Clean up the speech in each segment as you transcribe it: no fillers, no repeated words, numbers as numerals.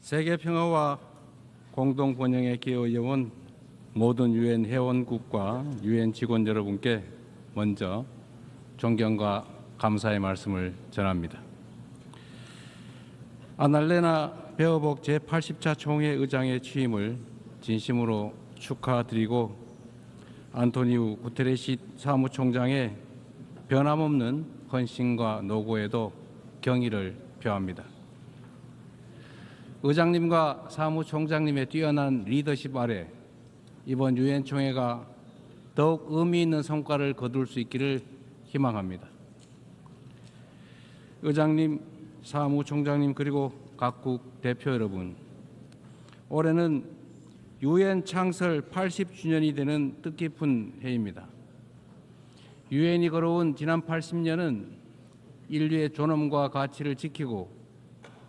세계 평화와 공동 번영에 기여해온 모든 유엔 회원국과 유엔 직원 여러분께 먼저 존경과 감사의 말씀을 전합니다. 아날레나 베어복 제80차 총회 의장의 취임을 진심으로 축하드리고 안토니우 구테레시 사무총장의 변함없는 헌신과 노고에도 경의를 표합니다. 의장님과 사무총장님의 뛰어난 리더십 아래 이번 유엔 총회가 더욱 의미 있는 성과를 거둘 수 있기를 희망합니다. 의장님, 사무총장님 그리고 각국 대표 여러분, 올해는 유엔 창설 80주년이 되는 뜻깊은 해입니다. 유엔이 걸어온 지난 80년은 인류의 존엄과 가치를 지키고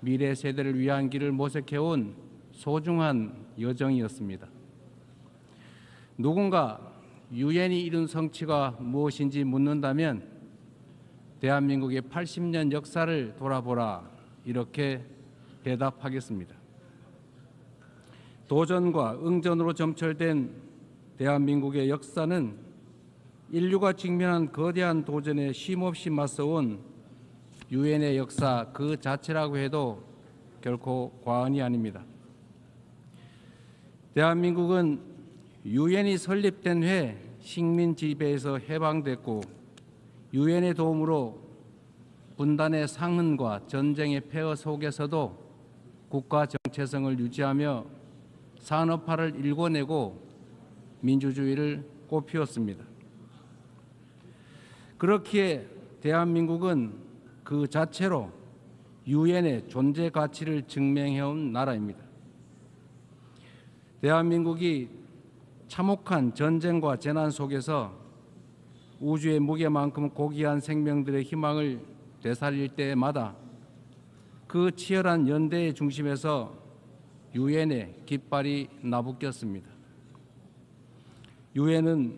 미래 세대를 위한 길을 모색해온 소중한 여정이었습니다. 누군가 유엔이 이룬 성취가 무엇인지 묻는다면 대한민국의 80년 역사를 돌아보라 이렇게 대답하겠습니다. 도전과 응전으로 점철된 대한민국의 역사는 인류가 직면한 거대한 도전에 쉼없이 맞서온 유엔의 역사 그 자체라고 해도 결코 과언이 아닙니다. 대한민국은 유엔이 설립된 해에 식민 지배에서 해방됐고 유엔의 도움으로 분단의 상흔과 전쟁의 폐허 속에서도 국가 정체성을 유지하며 산업화를 일궈내고 민주주의를 꽃피웠습니다. 그렇기에 대한민국은 그 자체로 유엔의 존재 가치를 증명해온 나라입니다. 대한민국이 참혹한 전쟁과 재난 속에서 우주의 무게만큼 고귀한 생명들의 희망을 되살릴 때마다 그 치열한 연대의 중심에서 유엔의 깃발이 나부꼈습니다. 유엔은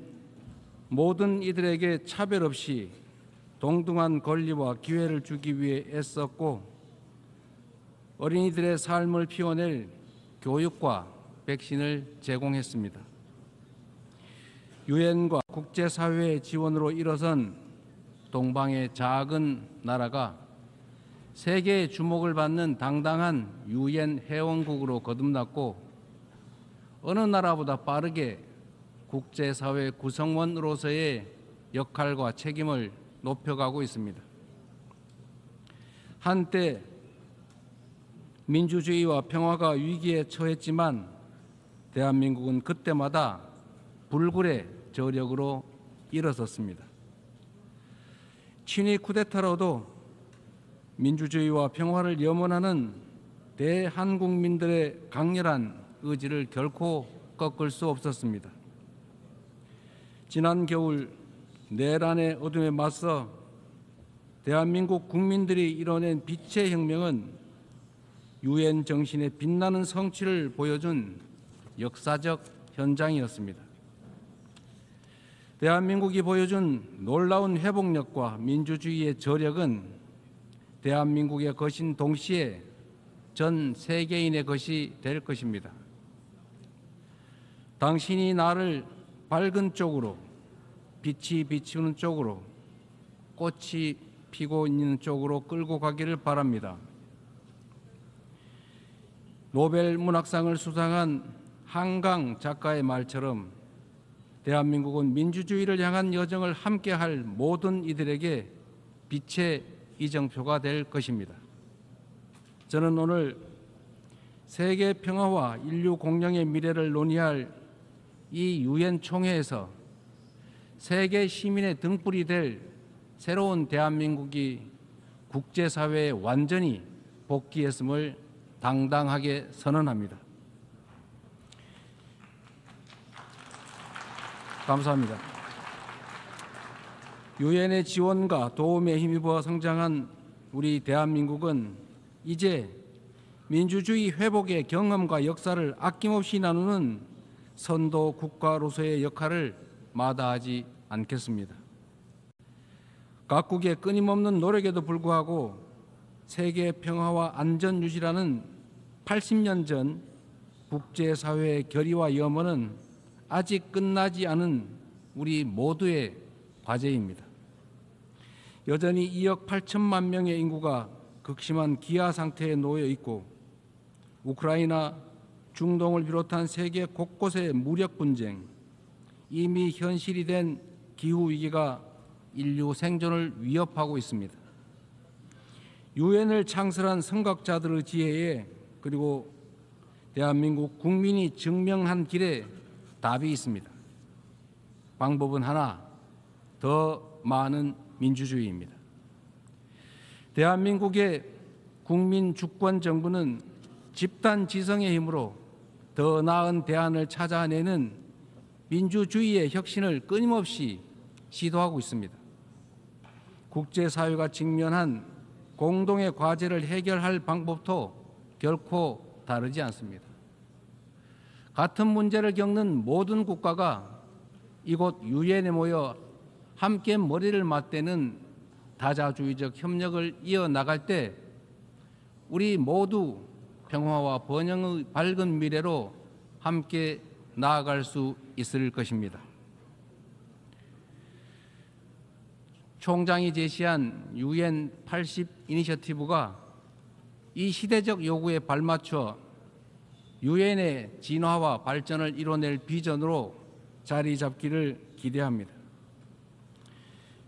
모든 이들에게 차별 없이 동등한 권리와 기회를 주기 위해 애썼고 어린이들의 삶을 피워낼 교육과 백신을 제공했습니다. 유엔과 국제사회의 지원으로 일어선 동방의 작은 나라가 세계의 주목을 받는 당당한 유엔 회원국으로 거듭났고 어느 나라보다 빠르게 국제사회 구성원으로서의 역할과 책임을 높여가고 있습니다. 한때 민주주의와 평화가 위기에 처했지만 대한민국은 그때마다 불굴의 저력으로 일어섰습니다. 친위 쿠데타로도 민주주의와 평화를 염원하는 대한국민들의 강렬한 의지를 결코 꺾을 수 없었습니다. 지난 겨울 내란의 어둠에 맞서 대한민국 국민들이 이뤄낸 빛의 혁명은 유엔 정신의 빛나는 성취를 보여준 역사적 현장이었습니다. 대한민국이 보여준 놀라운 회복력과 민주주의의 저력은 대한민국의 것인 동시에 전 세계인의 것이 될 것입니다. 당신이 나를 밝은 쪽으로, 빛이 비추는 쪽으로, 꽃이 피고 있는 쪽으로 끌고 가기를 바랍니다. 노벨 문학상을 수상한 한강 작가의 말처럼 대한민국은 민주주의를 향한 여정을 함께할 모든 이들에게 빛의 이정표가 될 것입니다. 저는 오늘 세계 평화와 인류 공영의 미래를 논의할 이 유엔 총회에서 세계 시민의 등불이 될 새로운 대한민국이 국제사회에 완전히 복귀했음을 당당하게 선언합니다. 감사합니다. 유엔의 지원과 도움에 힘입어 성장한 우리 대한민국은 이제 민주주의 회복의 경험과 역사를 아낌없이 나누는 선도 국가로서의 역할을 마다하지 않겠습니다. 각국의 끊임없는 노력에도 불구하고 세계 평화와 안전 유지라는 80년 전 국제사회의 결의와 염원은 아직 끝나지 않은 우리 모두의 과제입니다. 여전히 2억 8천만 명의 인구가 극심한 기아 상태에 놓여 있고 우크라이나, 중동을 비롯한 세계 곳곳의 무력 분쟁, 이미 현실이 된 기후위기가 인류 생존을 위협하고 있습니다. 유엔을 창설한 선각자들의 지혜에 그리고 대한민국 국민이 증명한 길에 답이 있습니다. 방법은 하나, 더 많은 민주주의입니다. 대한민국의 국민 주권 정부는 집단 지성의 힘으로 더 나은 대안을 찾아내는 민주주의의 혁신을 끊임없이 시도하고 있습니다. 국제사회가 직면한 공동의 과제를 해결할 방법도 결코 다르지 않습니다. 같은 문제를 겪는 모든 국가가 이곳 유엔에 모여 함께 머리를 맞대는 다자주의적 협력을 이어나갈 때 우리 모두 평화와 번영의 밝은 미래로 함께 나아갈 수 있을 것입니다. 총장이 제시한 UN 80 이니셔티브가 이 시대적 요구에 발맞춰 유엔의 진화와 발전을 이뤄낼 비전으로 자리 잡기를 기대합니다.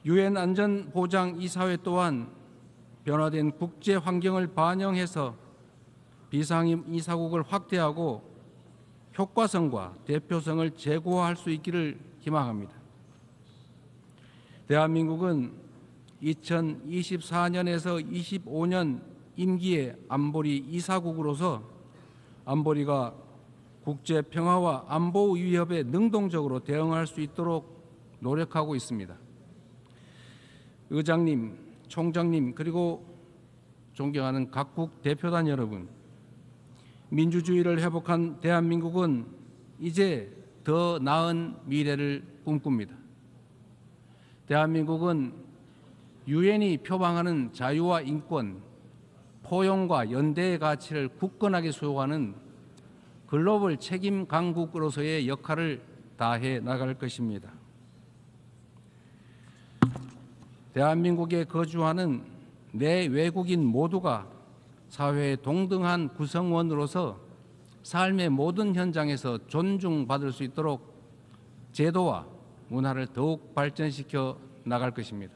유엔 안전보장이사회 또한 변화된 국제 환경을 반영해서 비상임 이사국을 확대하고 효과성과 대표성을 제고할 수 있기를 희망합니다. 대한민국은 2024년에서 25년 임기의 안보리 이사국으로서 안보리가 국제 평화와 안보 위협에 능동적으로 대응할 수 있도록 노력하고 있습니다. 의장님, 총장님, 그리고 존경하는 각국 대표단 여러분, 민주주의를 회복한 대한민국은 이제 더 나은 미래를 꿈꿉니다. 대한민국은 유엔이 표방하는 자유와 인권, 포용과 연대의 가치를 굳건하게 수호하는 글로벌 책임 강국으로서의 역할을 다해 나갈 것입니다. 대한민국에 거주하는 내 외국인 모두가 사회의 동등한 구성원으로서 삶의 모든 현장에서 존중받을 수 있도록 제도와 문화를 더욱 발전시켜 나갈 것입니다.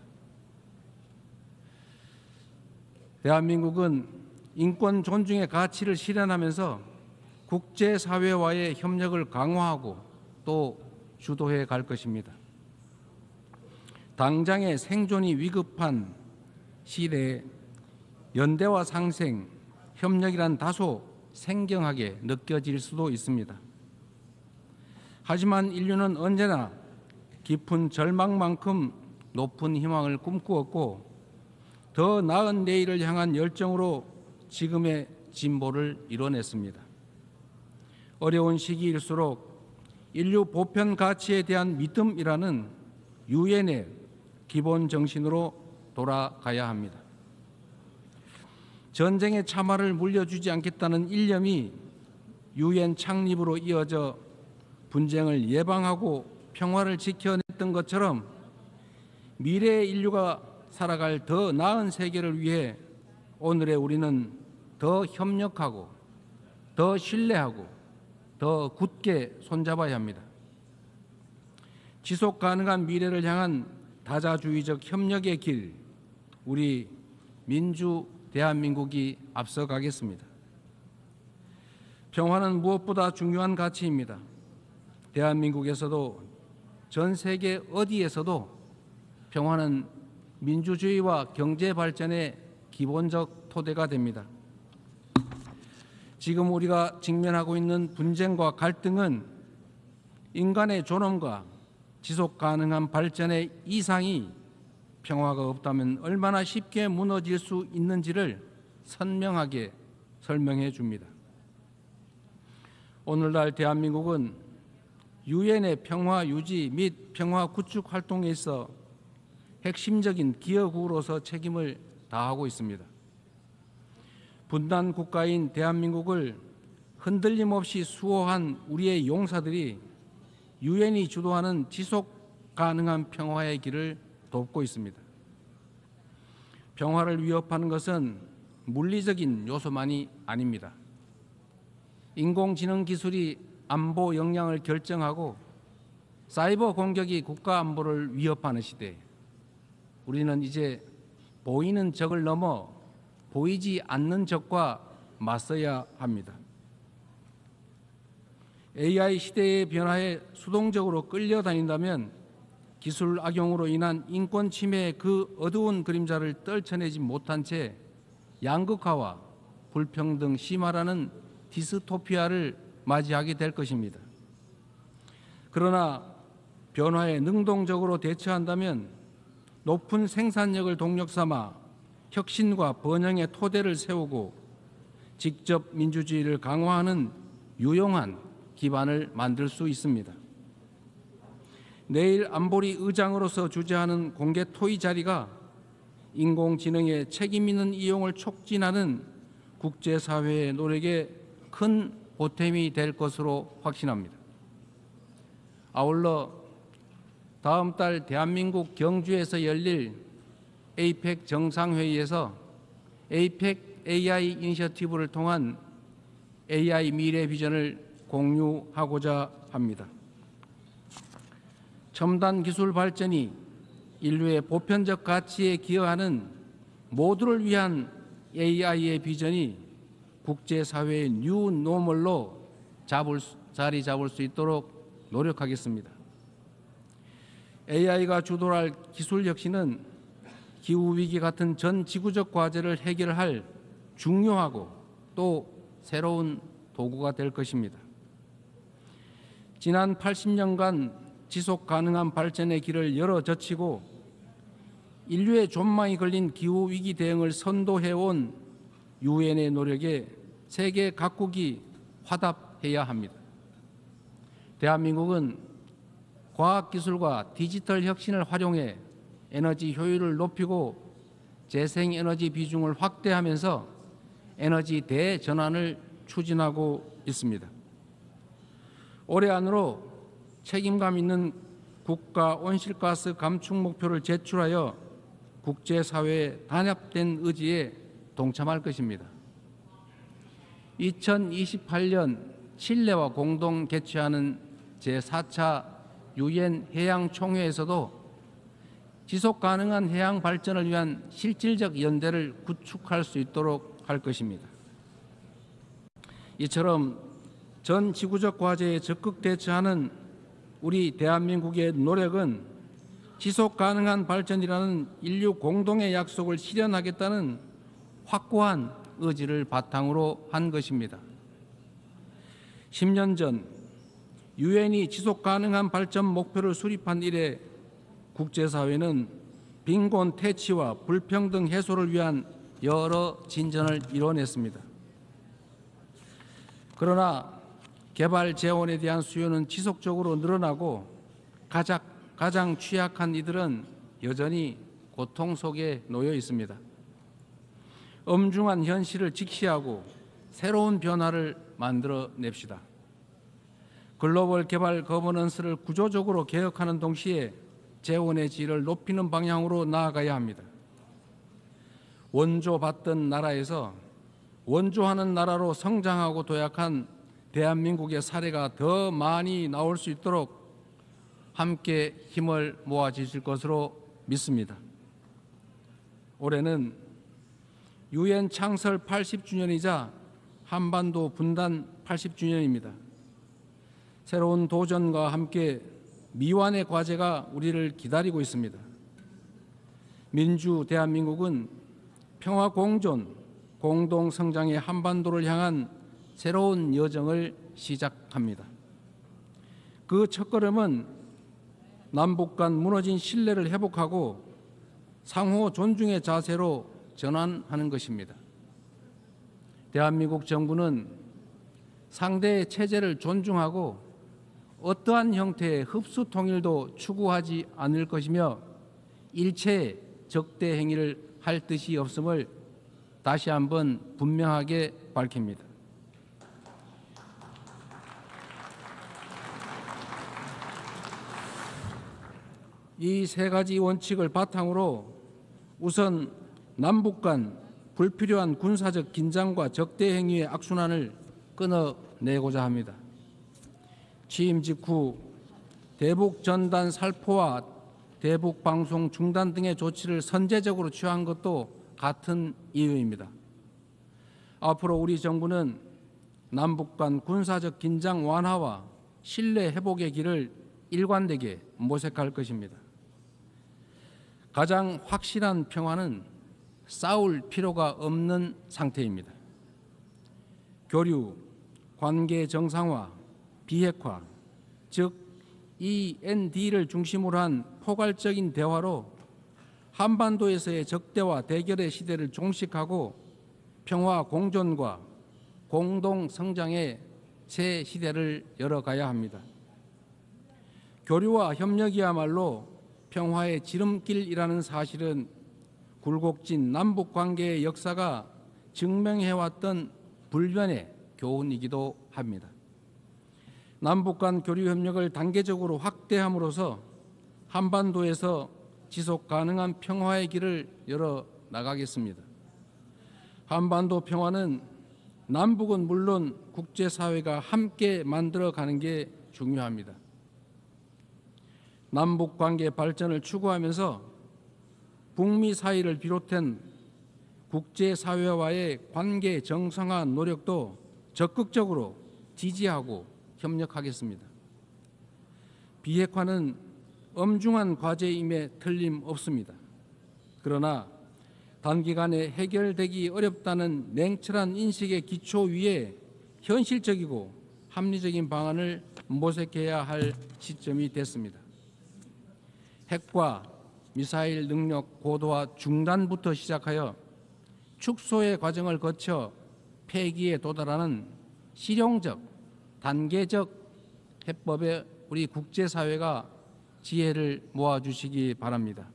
대한민국은 인권 존중의 가치를 실현하면서 국제사회와의 협력을 강화하고 또 주도해 갈 것입니다. 당장의 생존이 위급한 시대에 연대와 상생, 협력이란 다소 생경하게 느껴질 수도 있습니다. 하지만 인류는 언제나 깊은 절망만큼 높은 희망을 꿈꾸었고 더 나은 내일을 향한 열정으로 지금의 진보를 이뤄냈습니다. 어려운 시기일수록 인류 보편 가치에 대한 믿음이라는 유엔의 기본 정신으로 돌아가야 합니다. 전쟁의 참화를 물려주지 않겠다는 일념이 유엔 창립으로 이어져 분쟁을 예방하고 평화를 지켜냈던 것처럼 미래의 인류가 살아갈 더 나은 세계를 위해 오늘의 우리는 더 협력하고 더 신뢰하고 더 굳게 손잡아야 합니다. 지속 가능한 미래를 향한 다자주의적 협력의 길, 우리 민주 대한민국이 앞서가겠습니다. 평화는 무엇보다 중요한 가치입니다. 대한민국에서도 전 세계 어디에서도 평화는 민주주의와 경제 발전의 기본적 토대가 됩니다. 지금 우리가 직면하고 있는 분쟁과 갈등은 인간의 존엄과 지속 가능한 발전의 이상이 평화가 없다면 얼마나 쉽게 무너질 수 있는지를 선명하게 설명해 줍니다. 오늘날 대한민국은 유엔의 평화 유지 및 평화 구축 활동에 있어 핵심적인 기여국으로서 책임을 다하고 있습니다. 분단 국가인 대한민국을 흔들림 없이 수호한 우리의 용사들이 유엔이 주도하는 지속 가능한 평화의 길을 돕고 있습니다. 평화를 위협하는 것은 물리적인 요소만이 아닙니다. 인공지능 기술이 안보 역량을 결정하고 사이버 공격이 국가 안보를 위협하는 시대에 우리는 이제 보이는 적을 넘어 보이지 않는 적과 맞서야 합니다. AI 시대의 변화에 수동적으로 끌려다닌다면 기술 악용으로 인한 인권 침해의 그 어두운 그림자를 떨쳐내지 못한 채 양극화와 불평등 심화라는 디스토피아를 맞이하게 될 것입니다. 그러나 변화에 능동적으로 대처한다면 높은 생산력을 동력 삼아 혁신과 번영의 토대를 세우고 직접 민주주의를 강화하는 유용한 기반을 만들 수 있습니다. 내일 안보리 의장으로서 주재하는 공개 토의 자리가 인공지능의 책임 있는 이용을 촉진하는 국제사회의 노력에 큰 보탬이 될 것으로 확신합니다. 아울러 다음 달 대한민국 경주에서 열릴 에이펙 정상회의에서 에이펙 AI 이니셔티브를 통한 AI 미래 비전을 공유하고자 합니다. 첨단 기술 발전이 인류의 보편적 가치에 기여하는 모두를 위한 AI의 비전이 국제사회의 뉴 노멀로 자리 잡을 수 있도록 노력하겠습니다. AI가 주도할 기술 혁신은 기후위기 같은 전 지구적 과제를 해결할 중요하고 또 새로운 도구가 될 것입니다. 지난 80년간 지속 가능한 발전의 길을 열어젖히고 인류의 존망이 걸린 기후위기 대응을 선도해온 유엔의 노력에 세계 각국이 화답해야 합니다. 대한민국은 과학기술과 디지털 혁신을 활용해 에너지 효율을 높이고 재생에너지 비중을 확대하면서 에너지 대전환을 추진하고 있습니다. 올해 안으로 책임감 있는 국가 온실가스 감축 목표를 제출하여 국제사회의 단합된 의지에 동참할 것입니다. 2028년 칠레와 공동 개최하는 제4차 유엔 해양총회에서도 지속가능한 해양 발전을 위한 실질적 연대를 구축할 수 있도록 할 것입니다. 이처럼 전 지구적 과제에 적극 대처하는 우리 대한민국의 노력은 지속가능한 발전이라는 인류 공동의 약속을 실현하겠다는 확고한 의지를 바탕으로 한 것입니다. 10년 전 유엔이 지속가능한 발전 목표를 수립한 이래 국제사회는 빈곤 퇴치와 불평등 해소를 위한 여러 진전을 이뤄냈습니다. 그러나 개발 재원에 대한 수요는 지속적으로 늘어나고 가장 취약한 이들은 여전히 고통 속에 놓여 있습니다. 엄중한 현실을 직시하고 새로운 변화를 만들어냅시다. 글로벌 개발 거버넌스를 구조적으로 개혁하는 동시에 재원의 질을 높이는 방향으로 나아가야 합니다. 원조받던 나라에서 원조하는 나라로 성장하고 도약한 대한민국의 사례가 더 많이 나올 수 있도록 함께 힘을 모아 주실 것으로 믿습니다. 올해는 유엔 창설 80주년이자 한반도 분단 80주년입니다. 새로운 도전과 함께 미완의 과제가 우리를 기다리고 있습니다. 민주 대한민국은 평화 공존, 공동 성장의 한반도를 향한 새로운 여정을 시작합니다. 그 첫걸음은 남북 간 무너진 신뢰를 회복하고 상호 존중의 자세로 전환하는 것입니다. 대한민국 정부는 상대의 체제를 존중하고 어떠한 형태의 흡수 통일도 추구하지 않을 것이며 일체의 적대 행위를 할 뜻이 없음을 다시 한번 분명하게 밝힙니다. 이 세 가지 원칙을 바탕으로 우선 남북 간 불필요한 군사적 긴장과 적대 행위의 악순환을 끊어내고자 합니다. 취임 직후 대북 전단 살포와 대북 방송 중단 등의 조치를 선제적으로 취한 것도 같은 이유입니다. 앞으로 우리 정부는 남북 간 군사적 긴장 완화와 신뢰 회복의 길을 일관되게 모색할 것입니다. 가장 확실한 평화는 싸울 필요가 없는 상태입니다. 교류, 관계 정상화, 비핵화, 즉 END를 중심으로 한 포괄적인 대화로 한반도에서의 적대와 대결의 시대를 종식하고 평화 공존과 공동 성장의 새 시대를 열어가야 합니다. 교류와 협력이야말로 평화의 지름길이라는 사실은 굴곡진 남북 관계의 역사가 증명해왔던 불변의 교훈이기도 합니다. 남북 간 교류 협력을 단계적으로 확대함으로써 한반도에서 지속 가능한 평화의 길을 열어 나가겠습니다. 한반도 평화는 남북은 물론 국제사회가 함께 만들어가는 게 중요합니다. 남북 관계 발전을 추구하면서 북미 사이를 비롯한 국제사회와의 관계 정상화 노력도 적극적으로 지지하고 협력하겠습니다. 비핵화는 엄중한 과제임에 틀림없습니다. 그러나 단기간에 해결되기 어렵다는 냉철한 인식의 기초 위에 현실적이고 합리적인 방안을 모색해야 할 시점이 됐습니다. 핵과 미사일 능력 고도화 중단부터 시작하여 축소의 과정을 거쳐 폐기에 도달하는 실용적, 단계적 해법에 우리 국제사회가 지혜를 모아주시기 바랍니다.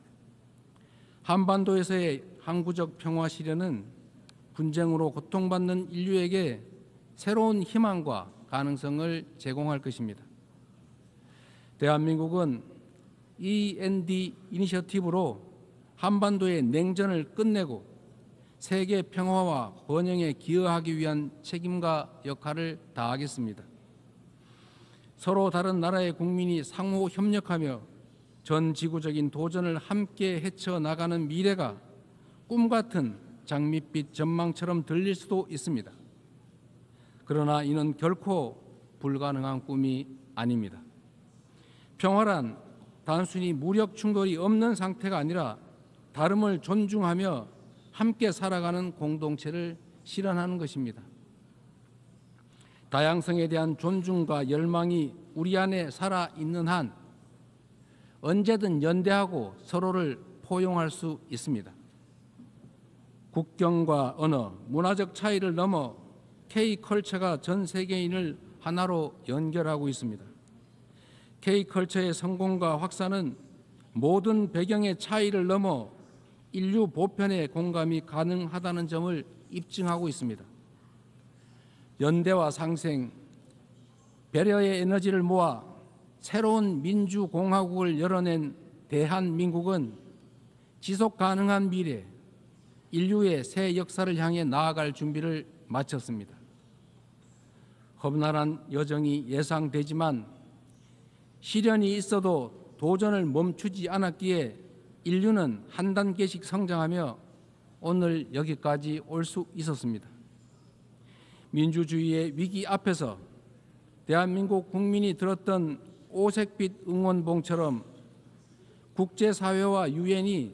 한반도에서의 항구적 평화 실현은 분쟁으로 고통받는 인류에게 새로운 희망과 가능성을 제공할 것입니다. 대한민국은 END 이니셔티브로 한반도의 냉전을 끝내고 세계 평화와 번영에 기여하기 위한 책임과 역할을 다하겠습니다. 서로 다른 나라의 국민이 상호 협력하며 전 지구적인 도전을 함께 헤쳐나가는 미래가 꿈같은 장밋빛 전망처럼 들릴 수도 있습니다. 그러나 이는 결코 불가능한 꿈이 아닙니다. 평화란 단순히 무력 충돌이 없는 상태가 아니라 다름을 존중하며 함께 살아가는 공동체를 실현하는 것입니다. 다양성에 대한 존중과 열망이 우리 안에 살아있는 한 언제든 연대하고 서로를 포용할 수 있습니다. 국경과 언어, 문화적 차이를 넘어 K컬처가 전 세계인을 하나로 연결하고 있습니다. K컬처의 성공과 확산은 모든 배경의 차이를 넘어 인류 보편의 공감이 가능하다는 점을 입증하고 있습니다. 연대와 상생, 배려의 에너지를 모아 새로운 민주공화국을 열어낸 대한민국은 지속 가능한 미래, 인류의 새 역사를 향해 나아갈 준비를 마쳤습니다. 험난한 여정이 예상되지만 시련이 있어도 도전을 멈추지 않았기에 인류는 한 단계씩 성장하며 오늘 여기까지 올 수 있었습니다. 민주주의의 위기 앞에서 대한민국 국민이 들었던 오색빛 응원봉처럼 국제사회와 유엔이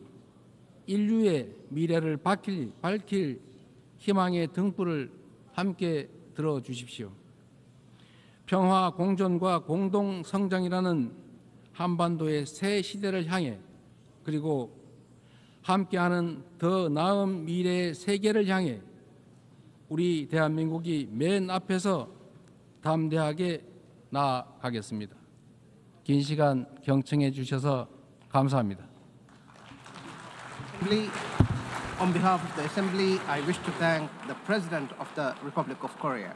인류의 미래를 밝힐 희망의 등불을 함께 들어주십시오. 평화 공존과 공동 성장이라는 한반도의 새 시대를 향해 그리고 함께하는 더 나은 미래의 세계를 향해 우리 대한민국이 맨 앞에서 담대하게 나아가겠습니다. 긴 시간 경청해 주셔서 감사합니다. On behalf of the Assembly, I wish to thank the President of the Republic of Korea.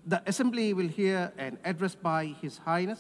The Assembly will hear an address by His Highness